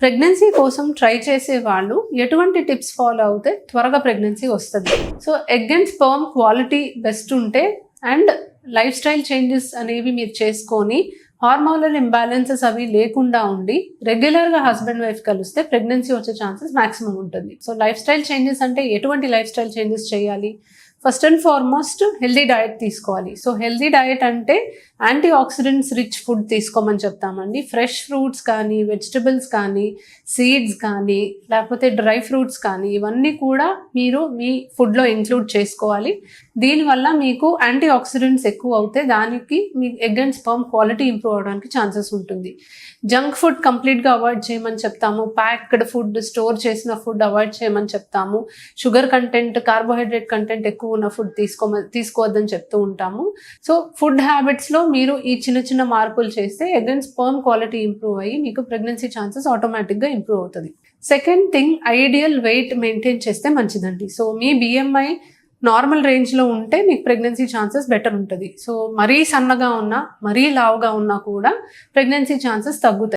Pregnancy కోసం try చేసే వాళ్ళు ఎటువంటి టిప్స్ ఫాలో అవుతే త్వరగా ప్రెగ్నెన్సీ వస్తుంది? So egg and sperm quality best ఉంటే అండ్ లైఫ్ స్టైల్ చేంజెస్ అనేవి మీరు చేసుకొని హార్మోనల్ ఇంబ్యాలెన్సెస్ అవి లేకుండా ఉండి రెగ్యులర్గా హస్బెండ్ వైఫ్ కలిస్తే ప్రెగ్నెన్సీ వచ్చే ఛాన్సెస్ మాక్సిమం ఉంటుంది. సో లైఫ్ స్టైల్ చేంజెస్ అంటే ఎటువంటి లైఫ్ స్టైల్ చేంజెస్ చేయాలి? First and foremost healthy diet తీసుకోవాలి. సో హెల్దీ డయట్ అంటే యాంటీ ఆక్సిడెంట్స్ రిచ్ ఫుడ్ తీసుకోమని చెప్తామండి. ఫ్రెష్ ఫ్రూట్స్ కానీ, వెజిటబుల్స్ కానీ, సీడ్స్ కానీ, లేకపోతే డ్రై ఫ్రూట్స్ కానీ ఇవన్నీ కూడా మీరు మీ ఫుడ్లో ఇంక్లూడ్ చేసుకోవాలి. దీనివల్ల మీకు యాంటీ ఆక్సిడెంట్స్ ఎక్కువ అవుతాయి, దానికి మీ egg and sperm quality improve అవడానికి ఛాన్సెస్ ఉంటుంది. జంక్ ఫుడ్ కంప్లీట్గా అవాయిడ్ చేయమని చెప్తాము. ప్యాక్డ్ ఫుడ్, స్టోర్ చేసిన ఫుడ్ అవాయిడ్ చేయమని చెప్తాము. షుగర్ కంటెంట్, కార్బోహైడ్రేట్ కంటెంట్ ఎక్కువ ఉన్న ఫుడ్ తీసుకోవద్దని చెప్తూ ఉంటాము. సో ఫుడ్ హ్యాబిట్స్లో మీరు ఈ చిన్న చిన్న మార్పులు చేస్తే egg and sperm quality improve అయ్యి మీకు ప్రెగ్నెన్సీ ఛాన్సెస్ ఆటోమేటిక్గా ఇంప్రూవ్ అవుతుంది. Second thing, ideal weight maintain చేస్తే మంచిదండి. సో మీ BMI నార్మల్ రేంజ్లో ఉంటే మీకు ప్రెగ్నెన్సీ ఛాన్సెస్ బెటర్ ఉంటుంది. సో మరీ సన్నగా ఉన్నా, మరీ లావుగా ఉన్నా కూడా ప్రెగ్నెన్సీ ఛాన్సెస్ తగ్గుతాయి.